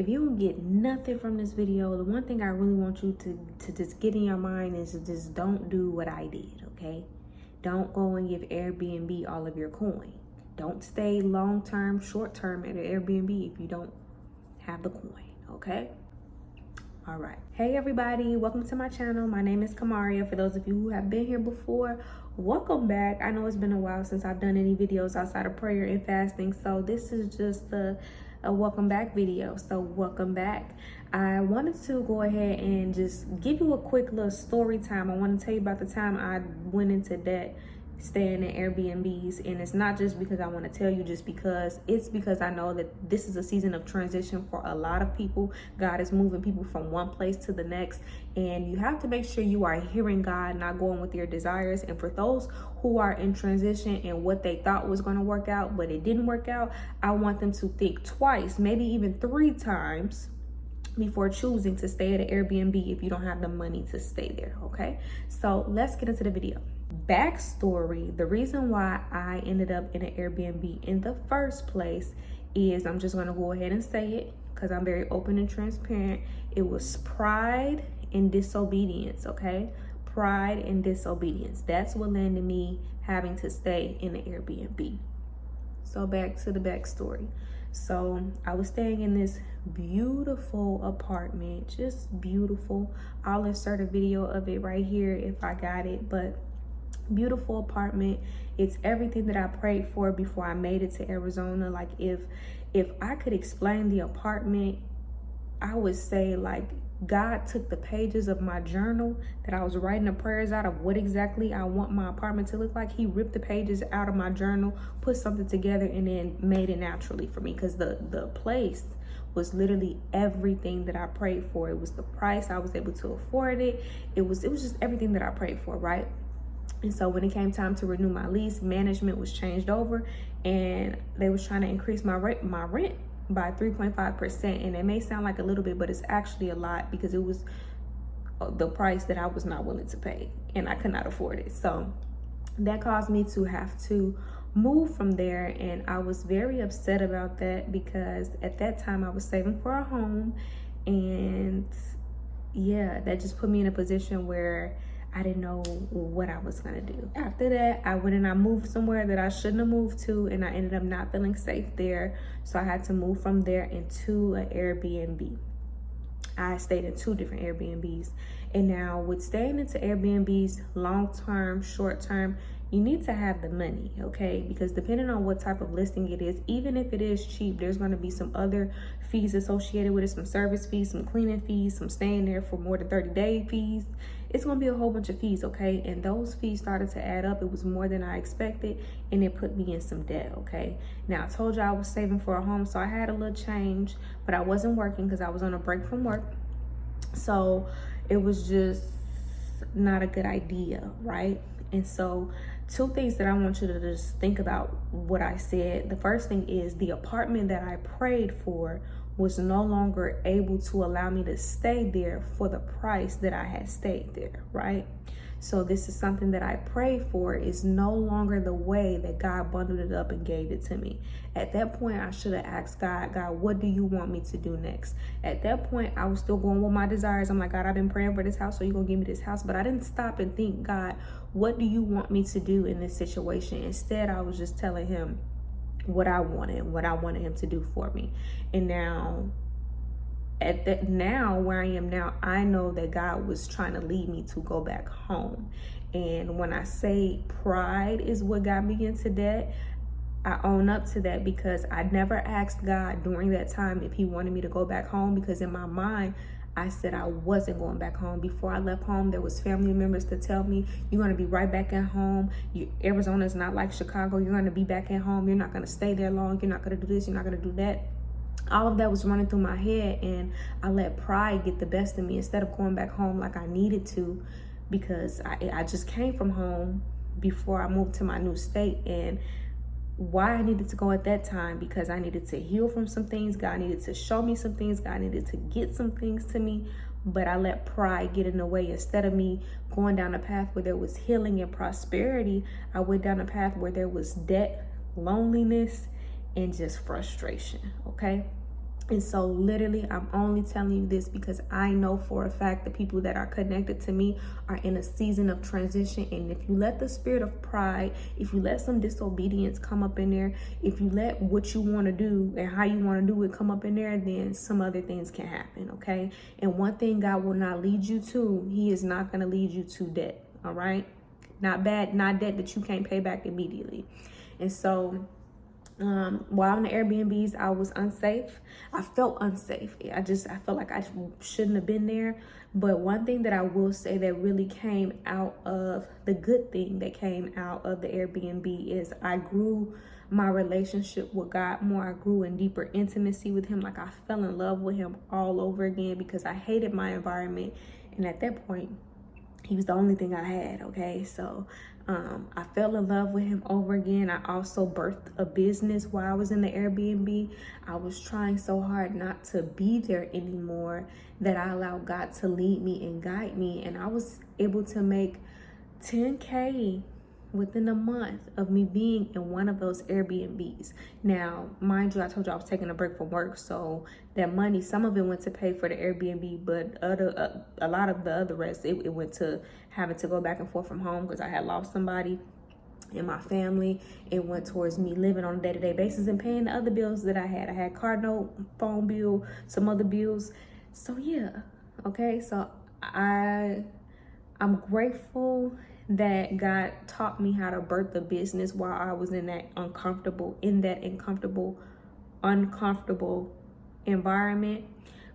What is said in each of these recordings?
If you don't get nothing from this video, the one thing I really want you to just get in your mind is to just don't do what I did, okay? Don't go and give Airbnb all of your coin. Don't stay long-term, short-term at an Airbnb if you don't have the coin, okay? All right. Hey everybody, welcome to my channel. My name is Kamaria. For those of you who have been here before, welcome back. I know it's been a while since I've done any videos outside of prayer and fasting, so this is just a welcome back video. So welcome back. I wanted to go ahead and just give you a quick little story time. I want to tell you about the time I went into debt staying in Airbnbs, and it's not just because I want to tell you, just because it's because I know that this is a season of transition for a lot of people. God is moving people from one place to the next, and you have to make sure you are hearing God, not going with your desires. And for those who are in transition and what they thought was going to work out but it didn't work out, I want them to think twice, maybe even 3 times before choosing to stay at an Airbnb if you don't have the money to stay there. Okay, so let's get into the video. Backstory: the reason why I ended up in an Airbnb in the first place is, I'm just going to go ahead and say it because I'm very open and transparent. It was pride and disobedience. Okay, pride and disobedience. That's what landed me having to stay in an Airbnb. So back to the backstory. So I was staying in this beautiful apartment, just beautiful. I'll insert a video of it right here if I got it, but beautiful apartment. It's everything that I prayed for before I made it to Arizona. Like if I could explain the apartment, I would say like God took the pages of my journal that I was writing the prayers out of what exactly I want my apartment to look like. He ripped the pages out of my journal, put something together, and then made it naturally for me, because the place was literally everything that I prayed for. It was the price, I was able to afford it. It was just everything that I prayed for, right? And so when it came time to renew my lease, management was changed over, and they was trying to increase my rent by 3.5%. And it may sound like a little bit, but it's actually a lot, because it was the price that I was not willing to pay and I could not afford it. So that caused me to have to move from there, and I was very upset about that, because at that time I was saving for a home, and yeah, that just put me in a position where I didn't know what I was gonna do. After that, I went and I moved somewhere that I shouldn't have moved to, and I ended up not feeling safe there. So I had to move from there into an Airbnb. I stayed in 2 different Airbnbs. And now with staying into Airbnbs, long-term, short-term, you need to have the money, okay? Because depending on what type of listing it is, even if it is cheap, there's gonna be some other fees associated with it, some service fees, some cleaning fees, some staying there for more than 30-day fees. It's gonna be a whole bunch of fees, okay? And those fees started to add up. It was more than I expected, and it put me in some debt, okay? Now, I told you I was saving for a home, so I had a little change, but I wasn't working because I was on a break from work. So it was just not a good idea, right? And so 2 things that I want you to just think about what I said. The first thing is, the apartment that I prayed for was no longer able to allow me to stay there for the price that I had stayed there, right? So this is something that I prayed for is no longer the way that God bundled it up and gave it to me. At that point, I should have asked God, what do you want me to do next? At that point, I was still going with my desires. I'm like, God, I've been praying for this house, so you're gonna give me this house. But I didn't stop and think, God, what do you want me to do in this situation? Instead, I was just telling him what I wanted him to do for me. And now where I am now, I know that God was trying to lead me to go back home. And when I say pride is what got me into debt, I own up to that, because I never asked God during that time if he wanted me to go back home, because in my mind, I said I wasn't going back home. Before I left home, there was family members to tell me, you're going to be right back at home. Arizona is not like Chicago. You're going to be back at home. You're not going to stay there long. You're not going to do this. You're not going to do that. All of that was running through my head, and I let pride get the best of me instead of going back home like I needed to, because I just came from home before I moved to my new state. And why I needed to go at that time, because I needed to heal from some things. God needed to show me some things. God needed to get some things to me. But I let pride get in the way. Instead of me going down a path where there was healing and prosperity, I went down a path where there was debt, loneliness, and just frustration, okay? And so literally, I'm only telling you this because I know for a fact the people that are connected to me are in a season of transition. And if you let the spirit of pride, if you let some disobedience come up in there, if you let what you want to do and how you want to do it come up in there, then some other things can happen, okay? And one thing God will not lead you to, he is not going to lead you to debt, all right? Not debt that you can't pay back immediately. And so while on the Airbnbs, I was unsafe. I felt unsafe. I felt like I shouldn't have been there. But one thing that I will say that really came out of the good thing that came out of the Airbnb is I grew my relationship with God more. I grew in deeper intimacy with him. Like I fell in love with him all over again because I hated my environment. And at that point, he was the only thing I had, okay? So I fell in love with him over again. I also birthed a business while I was in the Airbnb. I was trying so hard not to be there anymore that I allowed God to lead me and guide me. And I was able to make $10K within a month of me being in one of those Airbnbs. Now, mind you, I told you I was taking a break from work, so that money, some of it went to pay for the Airbnb, but a lot of the other rest, it went to having to go back and forth from home because I had lost somebody in my family. It went towards me living on a day-to-day basis and paying the other bills that I had. I had car note, phone bill, some other bills. So yeah, okay, so I'm grateful that God taught me how to birth a business while I was in that uncomfortable environment.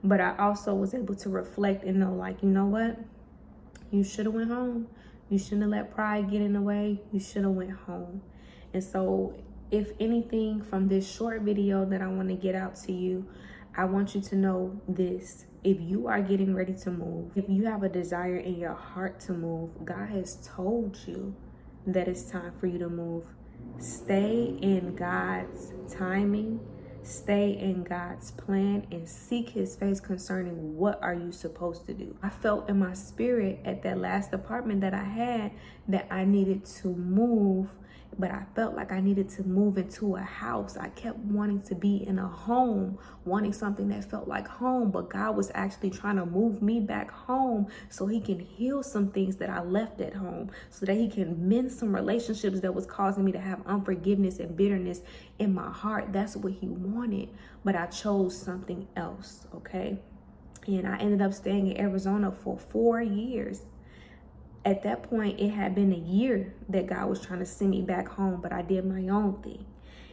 But I also was able to reflect and know, like, you know what? You should have went home. You shouldn't have let pride get in the way. You should have went home. And so if anything from this short video that I want to get out to you, I want you to know this. If you are getting ready to move, if you have a desire in your heart to move, God has told you that it's time for you to move. Stay in God's timing, stay in God's plan, and seek his face concerning what are you supposed to do. I felt in my spirit at that last apartment that I had that I needed to move, but I felt like I needed to move into a house. I kept wanting to be in a home, wanting something that felt like home, but God was actually trying to move me back home so he can heal some things that I left at home, so that he can mend some relationships that was causing me to have unforgiveness and bitterness in my heart. That's what he wanted, but I chose something else, okay? And I ended up staying in Arizona for 4 years. At that point, it had been a year that God was trying to send me back home, but I did my own thing.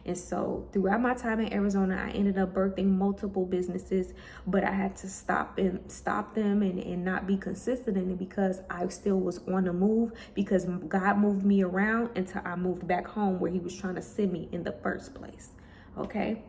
And so throughout my time in Arizona, I ended up birthing multiple businesses, but I had to stop them and not be consistent in it because I still was on the move, because God moved me around until I moved back home where he was trying to send me in the first place. Okay?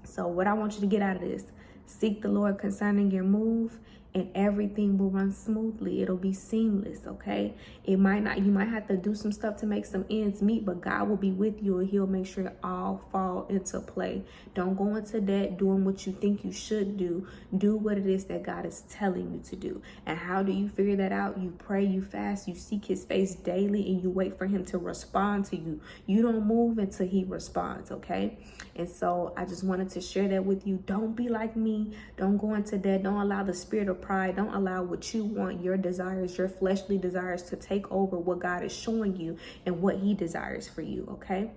So what I want you to get out of this, seek the Lord concerning your move, and everything will run smoothly. It'll be seamless, okay? It might not, you might have to do some stuff to make some ends meet, but God will be with you and he'll make sure it all fall into play. Don't go into debt doing what you think you should do. Do what it is that God is telling you to do. And how do you figure that out? You pray, you fast, you seek his face daily, and you wait for him to respond to you. You don't move until he responds, okay? And so I just wanted to share that with you. Don't be like me. Don't go into debt. Don't allow the spirit of pride. Don't allow what you want, your desires, your fleshly desires, to take over what God is showing you and what he desires for you, okay?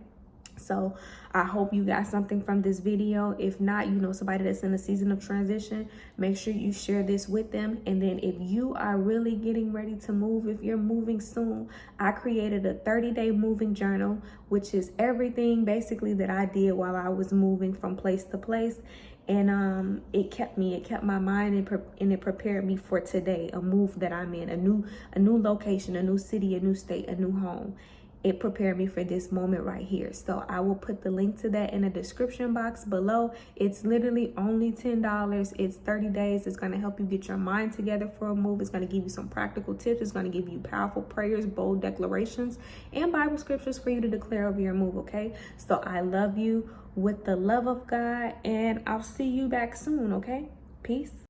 So I hope you got something from this video. If not, you know somebody that's in a season of transition, make sure you share this with them. And then if you are really getting ready to move, if you're moving soon, I created a 30-day moving journal, which is everything basically that I did while I was moving from place to place. And it kept my mind, and it prepared me for today, a move that I'm in, a new location, a new city, a new state, a new home. It prepared me for this moment right here. So I will put the link to that in the description box below. It's literally only $10. It's 30 days. It's going to help you get your mind together for a move. It's going to give you some practical tips. It's going to give you powerful prayers, bold declarations, and Bible scriptures for you to declare over your move, okay? So I love you with the love of God, and I'll see you back soon, okay? Peace.